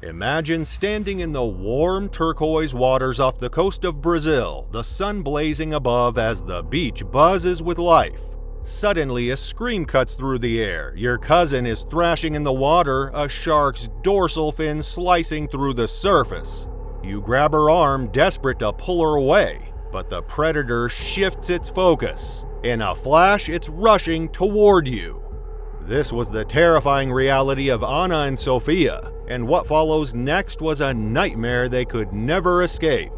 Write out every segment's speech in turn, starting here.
Imagine standing in the warm turquoise waters off the coast of Brazil, the sun blazing above as the beach buzzes with life. Suddenly, a scream cuts through the air. Your cousin is thrashing in the water, a shark's dorsal fin slicing through the surface. You grab her arm, desperate to pull her away, but the predator shifts its focus. In a flash, it's rushing toward you. This was the terrifying reality of Anna and Sophia, and what follows next was a nightmare they could never escape.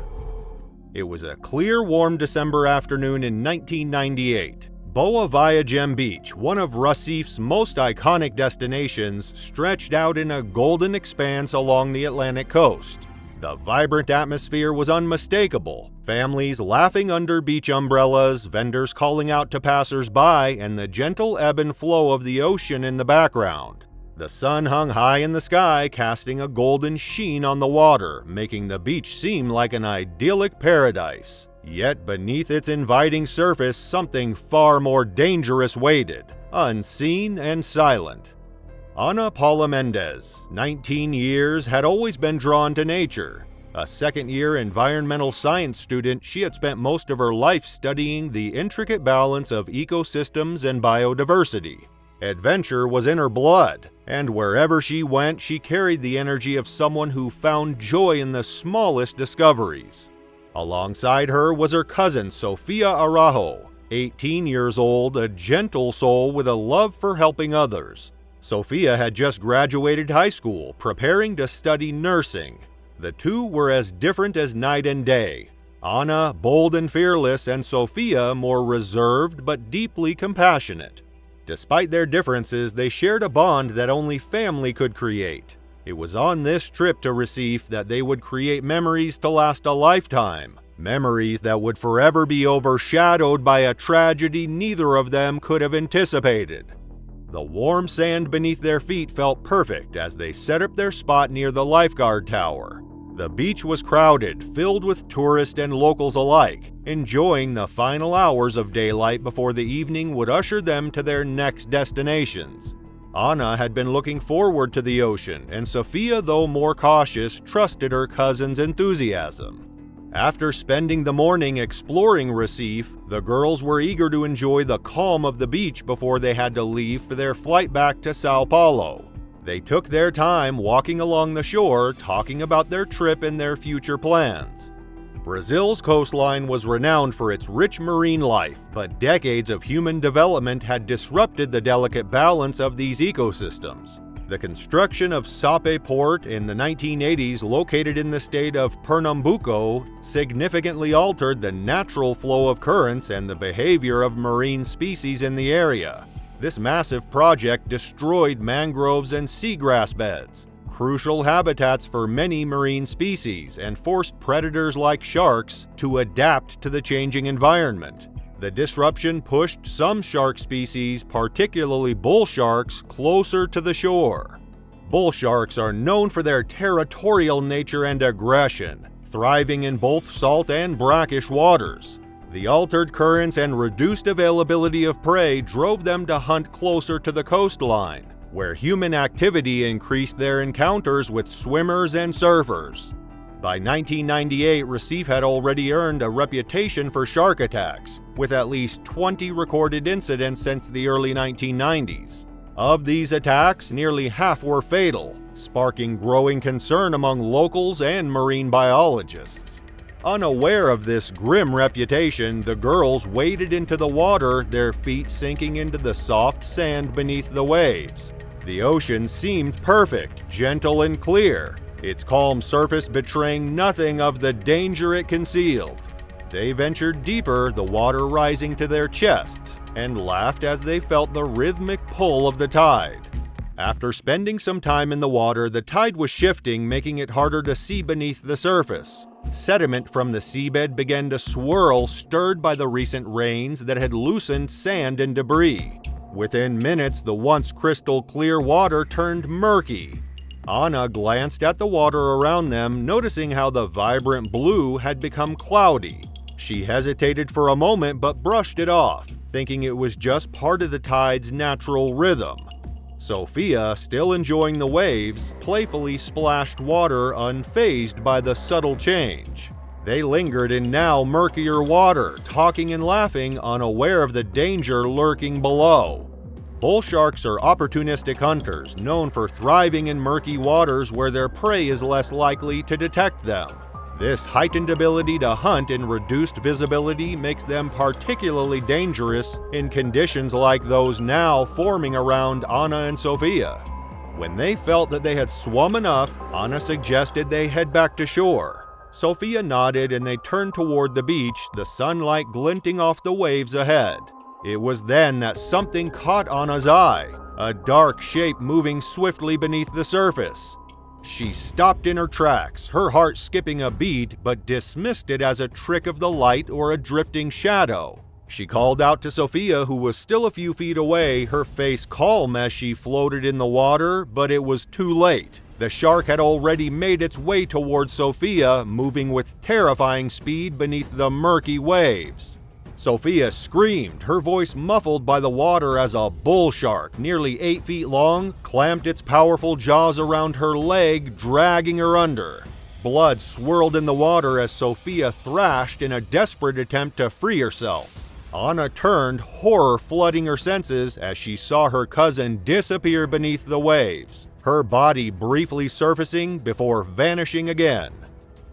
It was a clear, warm December afternoon in 1998. Boa Viagem Beach, one of Recife's most iconic destinations, stretched out in a golden expanse along the Atlantic coast. The vibrant atmosphere was unmistakable. Families laughing under beach umbrellas, vendors calling out to passers-by, and the gentle ebb and flow of the ocean in the background. The sun hung high in the sky, casting a golden sheen on the water, making the beach seem like an idyllic paradise. Yet beneath its inviting surface, something far more dangerous waited, unseen and silent. Ana Paula Mendez, 19 years, had always been drawn to nature. A second-year environmental science student, she had spent most of her life studying the intricate balance of ecosystems and biodiversity. Adventure was in her blood, and wherever she went, she carried the energy of someone who found joy in the smallest discoveries. Alongside her was her cousin, Sofia Araujo, 18 years old, a gentle soul with a love for helping others. Sofia had just graduated high school, preparing to study nursing. The two were as different as night and day. Ana, bold and fearless, and Sofia, more reserved but deeply compassionate. Despite their differences, they shared a bond that only family could create. It was on this trip to Recife that they would create memories to last a lifetime. Memories that would forever be overshadowed by a tragedy neither of them could have anticipated. The warm sand beneath their feet felt perfect as they set up their spot near the lifeguard tower. The beach was crowded, filled with tourists and locals alike, enjoying the final hours of daylight before the evening would usher them to their next destinations. Ana had been looking forward to the ocean, and Sofia, though more cautious, trusted her cousin's enthusiasm. After spending the morning exploring Recife, the girls were eager to enjoy the calm of the beach before they had to leave for their flight back to Sao Paulo. They took their time walking along the shore, talking about their trip and their future plans. Brazil's coastline was renowned for its rich marine life, but decades of human development had disrupted the delicate balance of these ecosystems. The construction of Sape Port in the 1980s, located in the state of Pernambuco, significantly altered the natural flow of currents and the behavior of marine species in the area. This massive project destroyed mangroves and seagrass beds, crucial habitats for many marine species, and forced predators like sharks to adapt to the changing environment. The disruption pushed some shark species, particularly bull sharks, closer to the shore. Bull sharks are known for their territorial nature and aggression, thriving in both salt and brackish waters. The altered currents and reduced availability of prey drove them to hunt closer to the coastline, where human activity increased their encounters with swimmers and surfers. By 1998, Recife had already earned a reputation for shark attacks, with at least 20 recorded incidents since the early 1990s. Of these attacks, nearly half were fatal, sparking growing concern among locals and marine biologists. Unaware of this grim reputation, the girls waded into the water, their feet sinking into the soft sand beneath the waves. The ocean seemed perfect, gentle and clear, its calm surface betraying nothing of the danger it concealed. They ventured deeper, the water rising to their chests, and laughed as they felt the rhythmic pull of the tide. After spending some time in the water, the tide was shifting, making it harder to see beneath the surface. Sediment from the seabed began to swirl, stirred by the recent rains that had loosened sand and debris. Within minutes, the once crystal clear water turned murky. Ana glanced at the water around them, noticing how the vibrant blue had become cloudy. She hesitated for a moment but brushed it off, thinking it was just part of the tide's natural rhythm. Sophia, still enjoying the waves, playfully splashed water unfazed by the subtle change. They lingered in now murkier water, talking and laughing, unaware of the danger lurking below. Bull sharks are opportunistic hunters, known for thriving in murky waters where their prey is less likely to detect them. This heightened ability to hunt in reduced visibility makes them particularly dangerous in conditions like those now forming around Anna and Sophia. When they felt that they had swum enough, Anna suggested they head back to shore. Sophia nodded and they turned toward the beach, the sunlight glinting off the waves ahead. It was then that something caught Anna's eye, a dark shape moving swiftly beneath the surface. She stopped in her tracks, her heart skipping a beat, but dismissed it as a trick of the light or a drifting shadow. She called out to Sophia, who was still a few feet away, her face calm as she floated in the water, but it was too late. The shark had already made its way towards Sophia, moving with terrifying speed beneath the murky waves. Sophia screamed, her voice muffled by the water, as a bull shark, nearly 8 feet long, clamped its powerful jaws around her leg, dragging her under. Blood swirled in the water as Sophia thrashed in a desperate attempt to free herself. Anna turned, horror flooding her senses as she saw her cousin disappear beneath the waves, her body briefly surfacing before vanishing again.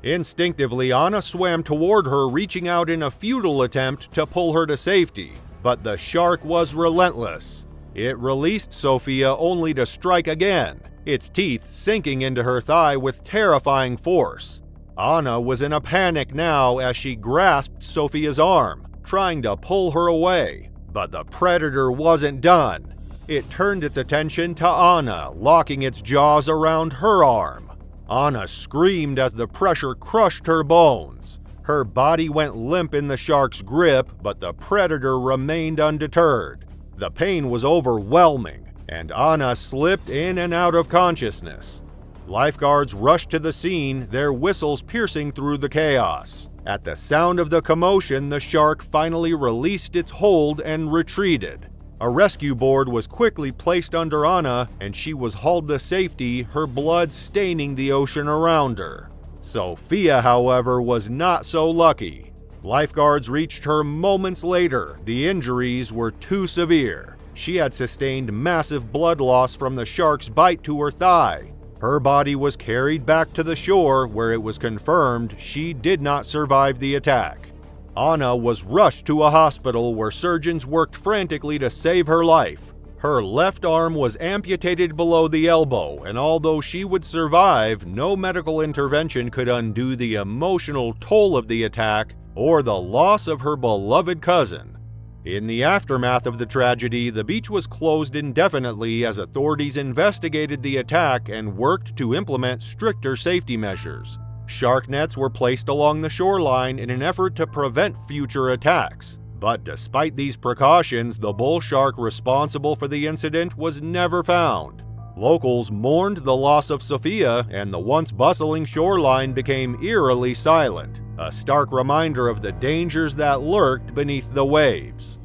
Instinctively, Anna swam toward her, reaching out in a futile attempt to pull her to safety, but the shark was relentless. It released Sophia only to strike again, its teeth sinking into her thigh with terrifying force. Anna was in a panic now as she grasped Sophia's arm, trying to pull her away, but the predator wasn't done. It turned its attention to Anna, locking its jaws around her arm. Anna screamed as the pressure crushed her bones. Her body went limp in the shark's grip, but the predator remained undeterred. The pain was overwhelming, and Anna slipped in and out of consciousness. Lifeguards rushed to the scene, their whistles piercing through the chaos. At the sound of the commotion, the shark finally released its hold and retreated. A rescue board was quickly placed under Anna, and she was hauled to safety, her blood staining the ocean around her. Sophia, however, was not so lucky. Lifeguards reached her moments later. The injuries were too severe. She had sustained massive blood loss from the shark's bite to her thigh. Her body was carried back to the shore, where it was confirmed she did not survive the attack. Anna was rushed to a hospital where surgeons worked frantically to save her life. Her left arm was amputated below the elbow, and although she would survive, no medical intervention could undo the emotional toll of the attack or the loss of her beloved cousin. In the aftermath of the tragedy, the beach was closed indefinitely as authorities investigated the attack and worked to implement stricter safety measures. Shark nets were placed along the shoreline in an effort to prevent future attacks. But despite these precautions, the bull shark responsible for the incident was never found. Locals mourned the loss of Sophia, and the once bustling shoreline became eerily silent, a stark reminder of the dangers that lurked beneath the waves.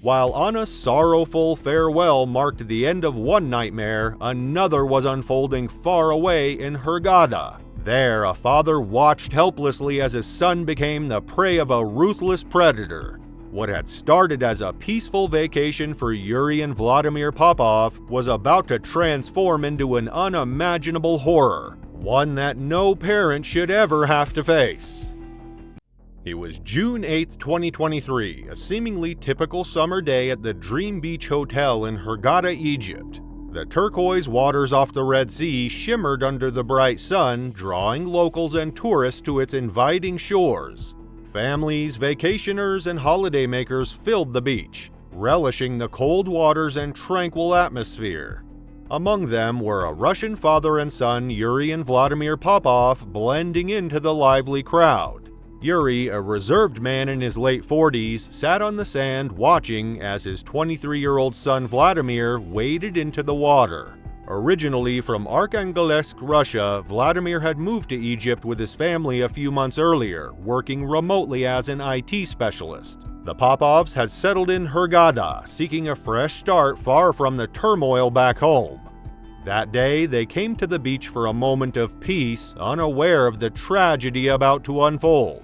While Anna's sorrowful farewell marked the end of one nightmare, another was unfolding far away in Hurghada. There, a father watched helplessly as his son became the prey of a ruthless predator. What had started as a peaceful vacation for Yuri and Vladimir Popov was about to transform into an unimaginable horror, one that no parent should ever have to face. It was June 8, 2023, a seemingly typical summer day at the Dream Beach Hotel in Hurghada, Egypt. The turquoise waters off the Red Sea shimmered under the bright sun, drawing locals and tourists to its inviting shores. Families, vacationers, and holidaymakers filled the beach, relishing the cold waters and tranquil atmosphere. Among them were a Russian father and son, Yuri and Vladimir Popov, blending into the lively crowd. Yuri, a reserved man in his late 40s, sat on the sand watching as his 23-year-old son Vladimir waded into the water. Originally from Arkhangelsk, Russia, Vladimir had moved to Egypt with his family a few months earlier, working remotely as an IT specialist. The Popovs had settled in Hurghada, seeking a fresh start far from the turmoil back home. That day, they came to the beach for a moment of peace, unaware of the tragedy about to unfold.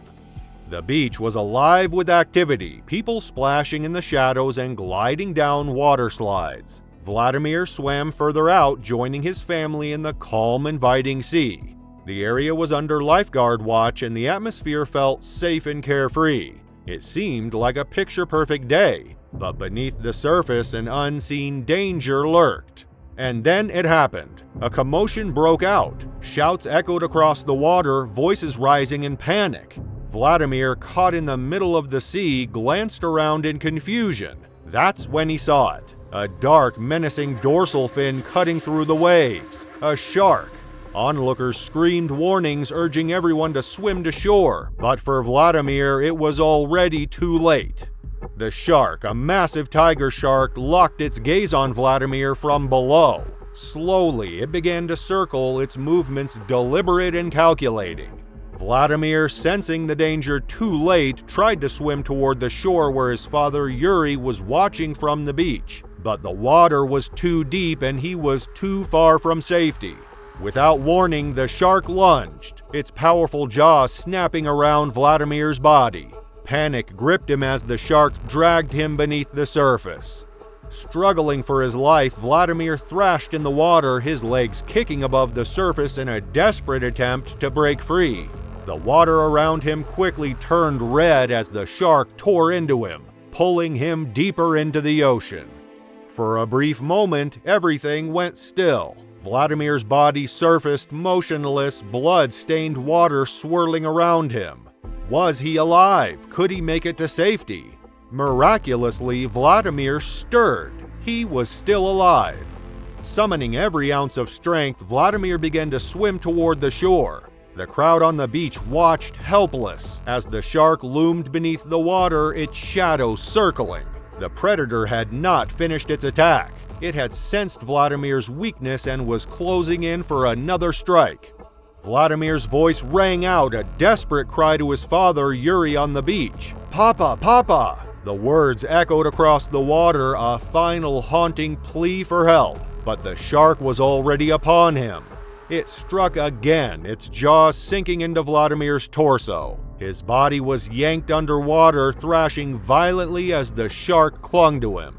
The beach was alive with activity, people splashing in the shadows and gliding down water slides. Vladimir swam further out, joining his family in the calm, inviting sea. The area was under lifeguard watch and the atmosphere felt safe and carefree. It seemed like a picture-perfect day, but beneath the surface an unseen danger lurked. And then it happened. A commotion broke out. Shouts echoed across the water, voices rising in panic. Vladimir, caught in the middle of the sea, glanced around in confusion. That's when he saw it. A dark, menacing dorsal fin cutting through the waves. A shark. Onlookers screamed warnings, urging everyone to swim to shore, but for Vladimir, it was already too late. The shark, a massive tiger shark, locked its gaze on Vladimir from below. Slowly, it began to circle, its movements deliberate and calculating. Vladimir, sensing the danger too late, tried to swim toward the shore where his father Yuri was watching from the beach. But the water was too deep and he was too far from safety. Without warning, the shark lunged, its powerful jaws snapping around Vladimir's body. Panic gripped him as the shark dragged him beneath the surface. Struggling for his life, Vladimir thrashed in the water, his legs kicking above the surface in a desperate attempt to break free. The water around him quickly turned red as the shark tore into him, pulling him deeper into the ocean. For a brief moment, everything went still. Vladimir's body surfaced motionless, blood-stained water swirling around him. Was he alive? Could he make it to safety? Miraculously, Vladimir stirred. He was still alive. Summoning every ounce of strength, Vladimir began to swim toward the shore. The crowd on the beach watched helpless as the shark loomed beneath the water, its shadow circling. The predator had not finished its attack. It had sensed Vladimir's weakness and was closing in for another strike. Vladimir's voice rang out, a desperate cry to his father Yuri on the beach. "Papa, Papa!" The words echoed across the water, a final haunting plea for help. But the shark was already upon him. It struck again, its jaws sinking into Vladimir's torso. His body was yanked underwater, thrashing violently as the shark clung to him.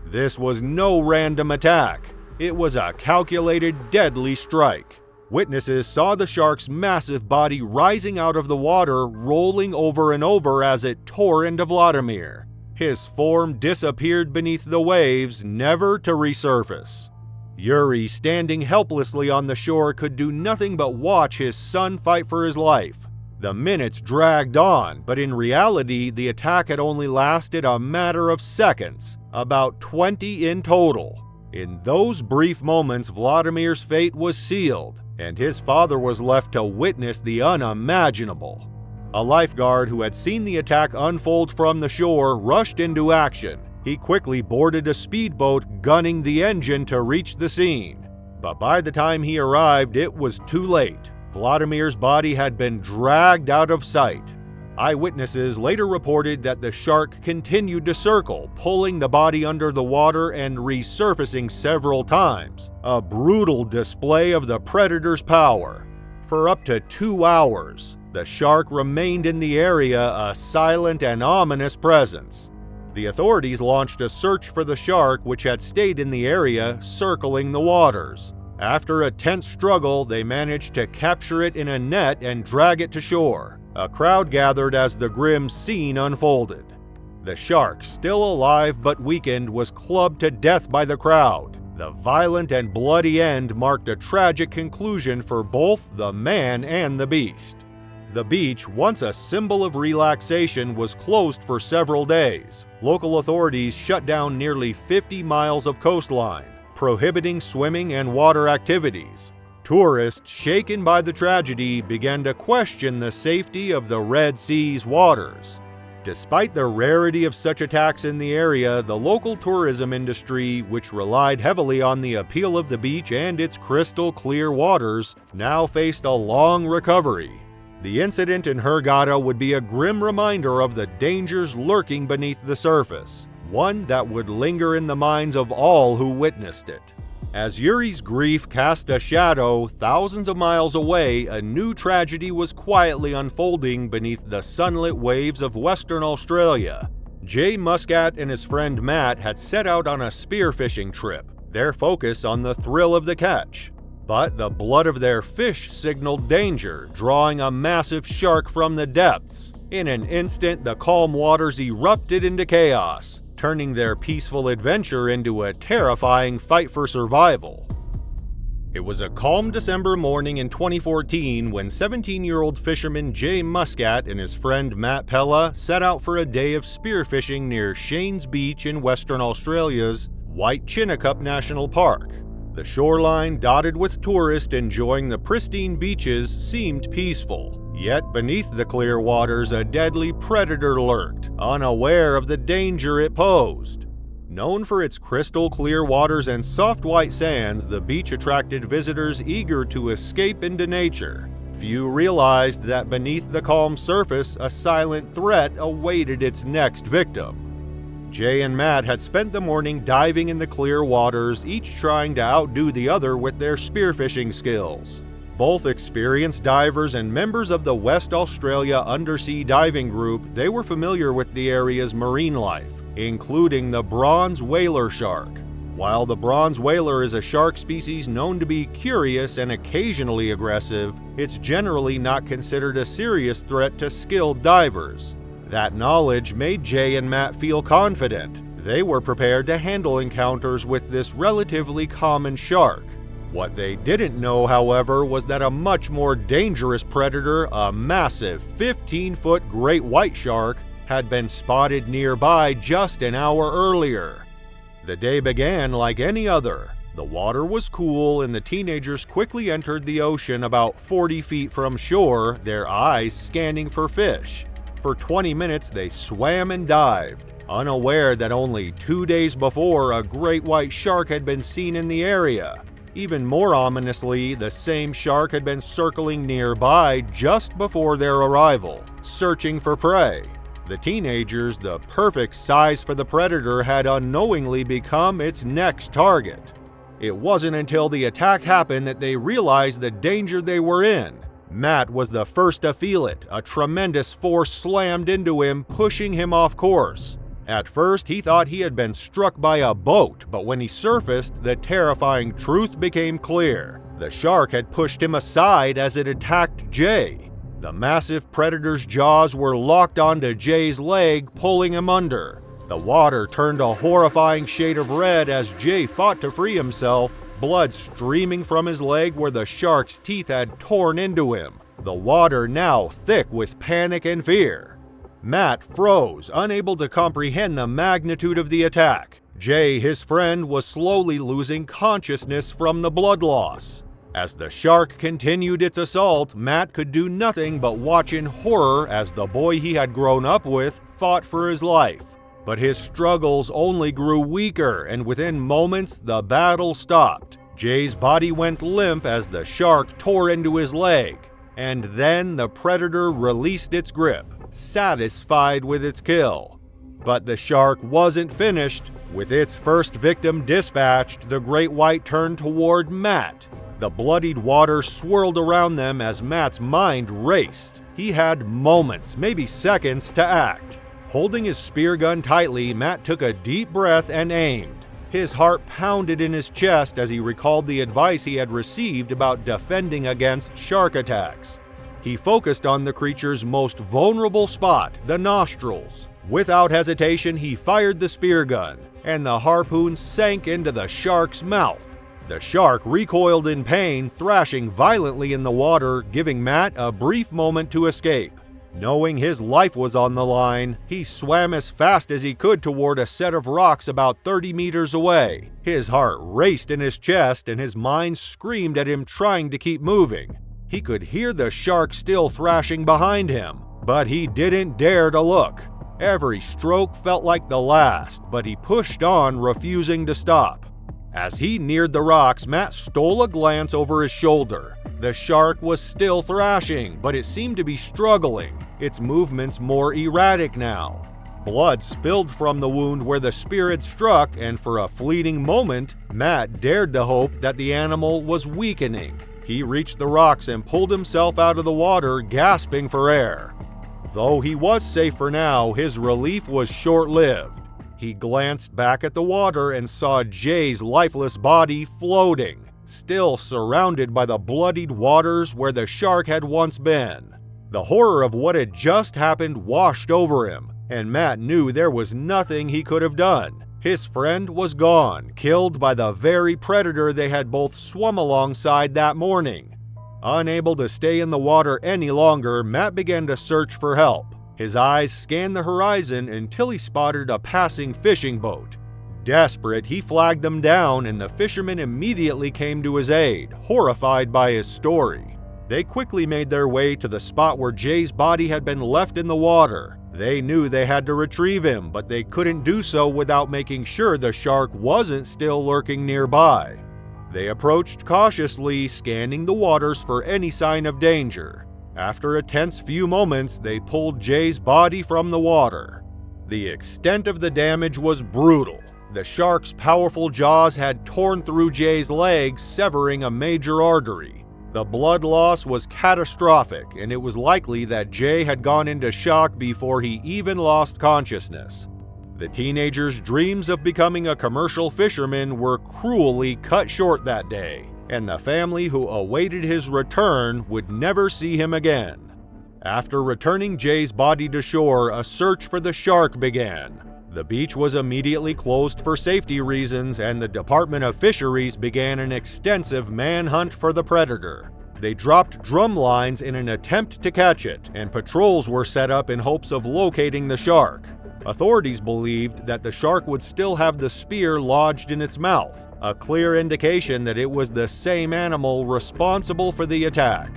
This was no random attack. It was a calculated, deadly strike. Witnesses saw the shark's massive body rising out of the water, rolling over and over as it tore into Vladimir. His form disappeared beneath the waves, never to resurface. Yuri, standing helplessly on the shore, could do nothing but watch his son fight for his life. The minutes dragged on, but in reality, the attack had only lasted a matter of seconds, about 20 in total. In those brief moments, Vladimir's fate was sealed, and his father was left to witness the unimaginable. A lifeguard who had seen the attack unfold from the shore rushed into action. He quickly boarded a speedboat, gunning the engine to reach the scene. But by the time he arrived, it was too late. Vladimir's body had been dragged out of sight. Eyewitnesses later reported that the shark continued to circle, pulling the body under the water and resurfacing several times, a brutal display of the predator's power. For up to 2 hours, the shark remained in the area, a silent and ominous presence. The authorities launched a search for the shark, which had stayed in the area, circling the waters. After a tense struggle, they managed to capture it in a net and drag it to shore. A crowd gathered as the grim scene unfolded. The shark, still alive but weakened, was clubbed to death by the crowd. The violent and bloody end marked a tragic conclusion for both the man and the beast. The beach, once a symbol of relaxation, was closed for several days. Local authorities shut down nearly 50 miles of coastline, prohibiting swimming and water activities. Tourists, shaken by the tragedy, began to question the safety of the Red Sea's waters. Despite the rarity of such attacks in the area, the local tourism industry, which relied heavily on the appeal of the beach and its crystal clear waters, now faced a long recovery. The incident in Hurghada would be a grim reminder of the dangers lurking beneath the surface, one that would linger in the minds of all who witnessed it. As Yuri's grief cast a shadow, thousands of miles away, a new tragedy was quietly unfolding beneath the sunlit waves of Western Australia. Jay Muscat and his friend Matt had set out on a spearfishing trip, their focus on the thrill of the catch. But the blood of their fish signaled danger, drawing a massive shark from the depths. In an instant, the calm waters erupted into chaos, turning their peaceful adventure into a terrifying fight for survival. It was a calm December morning in 2014 when 17-year-old fisherman Jay Muscat and his friend Matt Pella set out for a day of spearfishing near Shanes Beach in Western Australia's White Chinnakup National Park. The shoreline, dotted with tourists enjoying the pristine beaches, seemed peaceful. Yet beneath the clear waters, a deadly predator lurked, unaware of the danger it posed. Known for its crystal clear waters and soft white sands, the beach attracted visitors eager to escape into nature. Few realized that beneath the calm surface, a silent threat awaited its next victim. Jay and Matt had spent the morning diving in the clear waters, each trying to outdo the other with their spearfishing skills. Both experienced divers and members of the West Australia Undersea Diving Group, they were familiar with the area's marine life, including the bronze whaler shark. While the bronze whaler is a shark species known to be curious and occasionally aggressive, it's generally not considered a serious threat to skilled divers. That knowledge made Jay and Matt feel confident. They were prepared to handle encounters with this relatively common shark. What they didn't know, however, was that a much more dangerous predator, a massive 15-foot great white shark, had been spotted nearby just an hour earlier. The day began like any other. The water was cool and the teenagers quickly entered the ocean about 40 feet from shore, their eyes scanning for fish. For 20 minutes they swam and dived, unaware that only 2 days before a great white shark had been seen in the area. Even more ominously, the same shark had been circling nearby just before their arrival, searching for prey. The teenagers, the perfect size for the predator, had unknowingly become its next target. It wasn't until the attack happened that they realized the danger they were in. Matt was the first to feel it. A tremendous force slammed into him, pushing him off course. At first, he thought he had been struck by a boat, but when he surfaced, the terrifying truth became clear. The shark had pushed him aside as it attacked Jay. The massive predator's jaws were locked onto Jay's leg, pulling him under. The water turned a horrifying shade of red as Jay fought to free himself, blood streaming from his leg where the shark's teeth had torn into him. The water now thick with panic and fear. Matt froze, unable to comprehend the magnitude of the attack. Jay, his friend, was slowly losing consciousness from the blood loss. As the shark continued its assault, Matt could do nothing but watch in horror as the boy he had grown up with fought for his life. But his struggles only grew weaker, and within moments, the battle stopped. Jay's body went limp as the shark tore into his leg, and then the predator released its grip, satisfied with its kill. But the shark wasn't finished. With its first victim dispatched, the great white turned toward Matt. The bloodied water swirled around them as Matt's mind raced. He had moments, maybe seconds, to act. Holding his spear gun tightly, Matt took a deep breath and aimed. His heart pounded in his chest as he recalled the advice he had received about defending against shark attacks. He focused on the creature's most vulnerable spot, the nostrils. Without hesitation, he fired the spear gun, and the harpoon sank into the shark's mouth. The shark recoiled in pain, thrashing violently in the water, giving Matt a brief moment to escape. Knowing his life was on the line, he swam as fast as he could toward a set of rocks about 30 meters away. His heart raced in his chest, and his mind screamed at him, trying to keep moving. He could hear the shark still thrashing behind him, but he didn't dare to look. Every stroke felt like the last, but he pushed on, refusing to stop. As he neared the rocks, Matt stole a glance over his shoulder. The shark was still thrashing, but it seemed to be struggling, its movements more erratic now. Blood spilled from the wound where the spear had struck, and for a fleeting moment, Matt dared to hope that the animal was weakening. He reached the rocks and pulled himself out of the water, gasping for air. Though he was safe for now, his relief was short-lived. He glanced back at the water and saw Jay's lifeless body floating, still surrounded by the bloodied waters where the shark had once been. The horror of what had just happened washed over him, and Matt knew there was nothing he could have done. His friend was gone, killed by the very predator they had both swum alongside that morning. Unable to stay in the water any longer, Matt began to search for help. His eyes scanned the horizon until he spotted a passing fishing boat. Desperate, he flagged them down, and the fishermen immediately came to his aid, horrified by his story. They quickly made their way to the spot where Jay's body had been left in the water. They knew they had to retrieve him, but they couldn't do so without making sure the shark wasn't still lurking nearby. They approached cautiously, scanning the waters for any sign of danger. After a tense few moments, they pulled Jay's body from the water. The extent of the damage was brutal. The shark's powerful jaws had torn through Jay's legs, severing a major artery. The blood loss was catastrophic, and it was likely that Jay had gone into shock before he even lost consciousness. The teenager's dreams of becoming a commercial fisherman were cruelly cut short that day, and the family who awaited his return would never see him again. After returning Jay's body to shore, a search for the shark began. The beach was immediately closed for safety reasons, and the Department of Fisheries began an extensive manhunt for the predator. They dropped drum lines in an attempt to catch it, and patrols were set up in hopes of locating the shark. Authorities believed that the shark would still have the spear lodged in its mouth, a clear indication that it was the same animal responsible for the attack.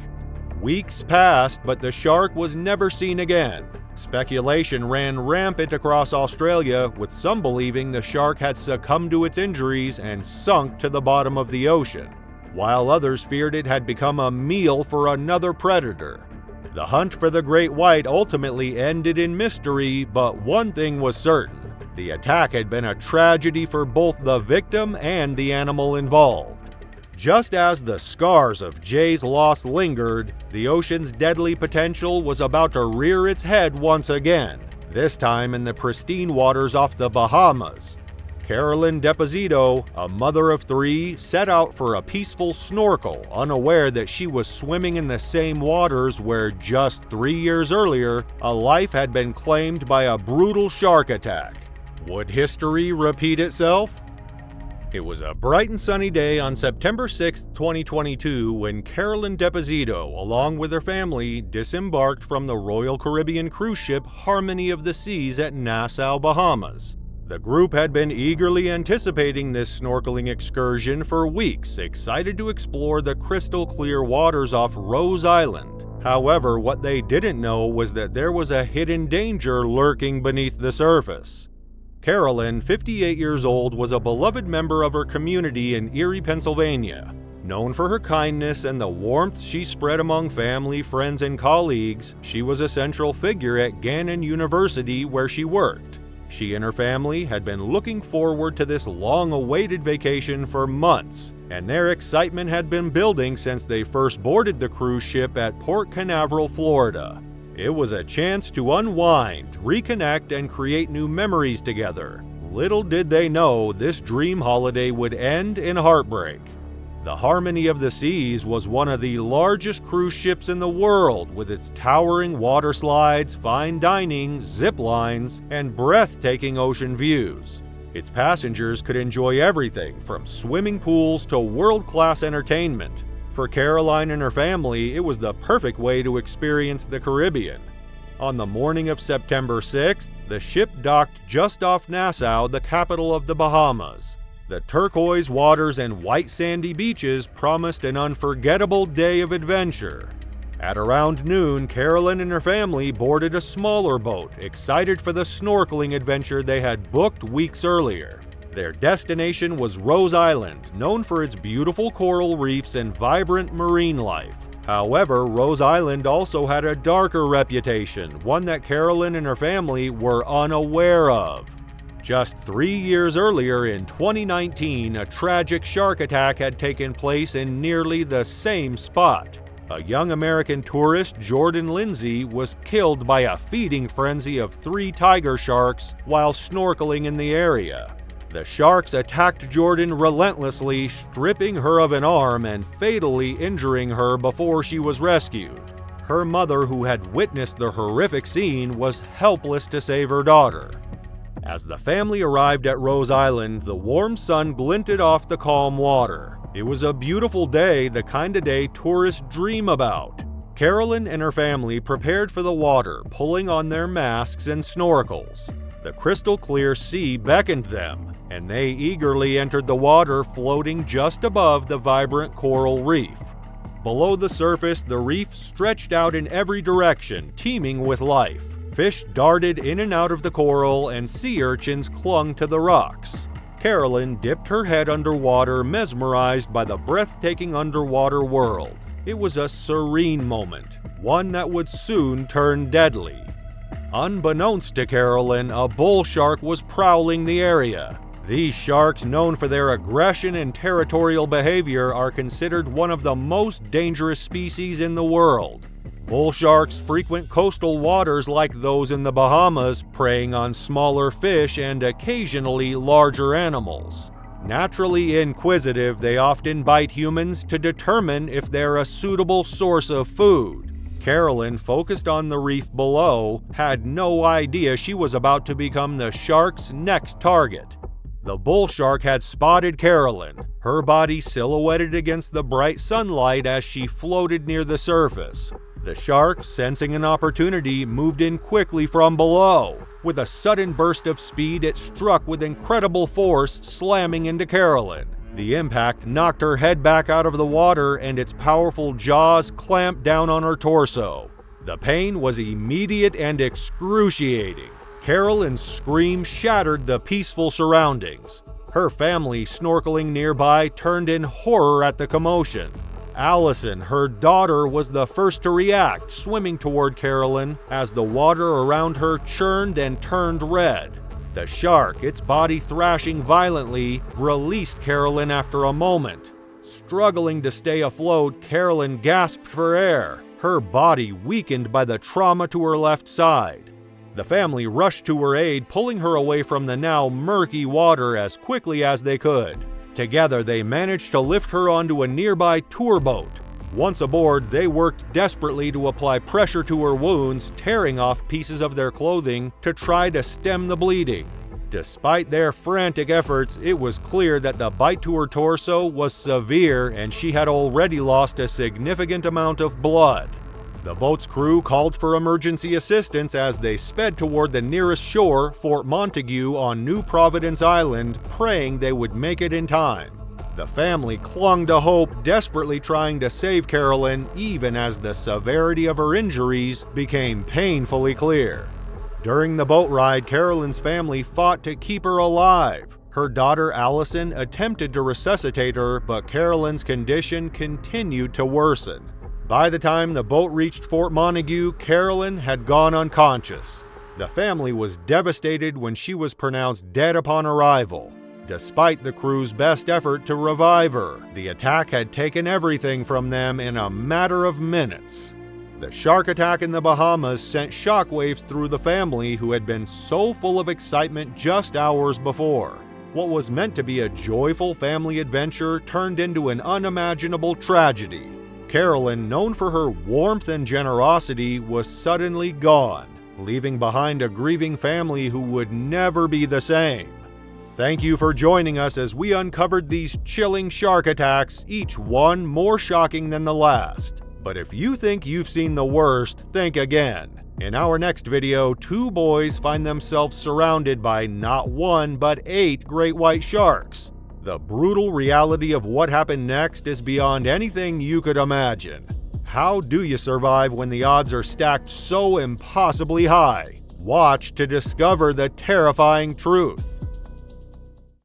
Weeks passed, but the shark was never seen again. Speculation ran rampant across Australia, with some believing the shark had succumbed to its injuries and sunk to the bottom of the ocean, while others feared it had become a meal for another predator. The hunt for the great white ultimately ended in mystery, but one thing was certain: the attack had been a tragedy for both the victim and the animal involved. Just as the scars of Jay's loss lingered, the ocean's deadly potential was about to rear its head once again, this time in the pristine waters off the Bahamas. Carolyn Deposito, a mother of 3, set out for a peaceful snorkel, unaware that she was swimming in the same waters where just 3 years earlier, a life had been claimed by a brutal shark attack. Would history repeat itself? It was a bright and sunny day on September 6, 2022, when Carolyn Deposito, along with her family, disembarked from the Royal Caribbean cruise ship Harmony of the Seas at Nassau, Bahamas. The group had been eagerly anticipating this snorkeling excursion for weeks, excited to explore the crystal-clear waters off Rose Island. However, what they didn't know was that there was a hidden danger lurking beneath the surface. Carolyn, 58 years old, was a beloved member of her community in Erie, Pennsylvania. Known for her kindness and the warmth she spread among family, friends, and colleagues, she was a central figure at Gannon University where she worked. She and her family had been looking forward to this long-awaited vacation for months, and their excitement had been building since they first boarded the cruise ship at Port Canaveral, Florida. It was a chance to unwind, reconnect, and create new memories together. Little did they know this dream holiday would end in heartbreak. The Harmony of the Seas was one of the largest cruise ships in the world, with its towering water slides, fine dining, zip lines, and breathtaking ocean views. Its passengers could enjoy everything from swimming pools to world-class entertainment. For Caroline and her family, it was the perfect way to experience the Caribbean. On the morning of September 6th, the ship docked just off Nassau, the capital of the Bahamas. The turquoise waters and white sandy beaches promised an unforgettable day of adventure. At around noon, Carolyn and her family boarded a smaller boat, excited for the snorkeling adventure they had booked weeks earlier. Their destination was Rose Island, known for its beautiful coral reefs and vibrant marine life. However, Rose Island also had a darker reputation, one that Carolyn and her family were unaware of. Just 3 years earlier, in 2019, a tragic shark attack had taken place in nearly the same spot. A young American tourist, Jordan Lindsay, was killed by a feeding frenzy of 3 tiger sharks while snorkeling in the area. The sharks attacked Jordan relentlessly, stripping her of an arm and fatally injuring her before she was rescued. Her mother, who had witnessed the horrific scene, was helpless to save her daughter. As the family arrived at Rose Island, the warm sun glinted off the calm water. It was a beautiful day, the kind of day tourists dream about. Carolyn and her family prepared for the water, pulling on their masks and snorkels. The crystal-clear sea beckoned them, and they eagerly entered the water, floating just above the vibrant coral reef. Below the surface, the reef stretched out in every direction, teeming with life. Fish darted in and out of the coral, and sea urchins clung to the rocks. Carolyn dipped her head underwater, mesmerized by the breathtaking underwater world. It was a serene moment, one that would soon turn deadly. Unbeknownst to Carolyn, a bull shark was prowling the area. These sharks, known for their aggression and territorial behavior, are considered one of the most dangerous species in the world. Bull sharks frequent coastal waters like those in the Bahamas, preying on smaller fish and occasionally larger animals. Naturally inquisitive, they often bite humans to determine if they're a suitable source of food. Carolyn, focused on the reef below, had no idea she was about to become the shark's next target. The bull shark had spotted Carolyn, her body silhouetted against the bright sunlight as she floated near the surface. The shark, sensing an opportunity, moved in quickly from below. With a sudden burst of speed, it struck with incredible force, slamming into Carolyn. The impact knocked her head back out of the water, and its powerful jaws clamped down on her torso. The pain was immediate and excruciating. Carolyn's scream shattered the peaceful surroundings. Her family, snorkeling nearby, turned in horror at the commotion. Allison, her daughter, was the first to react, swimming toward Carolyn as the water around her churned and turned red. The shark, its body thrashing violently, released Carolyn after a moment. Struggling to stay afloat, Carolyn gasped for air, her body weakened by the trauma to her left side. The family rushed to her aid, pulling her away from the now murky water as quickly as they could. Together, they managed to lift her onto a nearby tour boat. Once aboard, they worked desperately to apply pressure to her wounds, tearing off pieces of their clothing to try to stem the bleeding. Despite their frantic efforts, it was clear that the bite to her torso was severe and she had already lost a significant amount of blood. The boat's crew called for emergency assistance as they sped toward the nearest shore, Fort Montague on New Providence Island, praying they would make it in time. The family clung to hope, desperately trying to save Carolyn, even as the severity of her injuries became painfully clear. During the boat ride, Carolyn's family fought to keep her alive. Her daughter Allison attempted to resuscitate her, but Carolyn's condition continued to worsen. By the time the boat reached Fort Montague, Carolyn had gone unconscious. The family was devastated when she was pronounced dead upon arrival. Despite the crew's best effort to revive her, the attack had taken everything from them in a matter of minutes. The shark attack in the Bahamas sent shockwaves through the family, who had been so full of excitement just hours before. What was meant to be a joyful family adventure turned into an unimaginable tragedy. Carolyn, known for her warmth and generosity, was suddenly gone, leaving behind a grieving family who would never be the same. Thank you for joining us as we uncovered these chilling shark attacks, each one more shocking than the last. But if you think you've seen the worst, think again. In our next video, 2 boys find themselves surrounded by not 1 but 8 great white sharks. The brutal reality of what happened next is beyond anything you could imagine. How do you survive when the odds are stacked so impossibly high? Watch to discover the terrifying truth.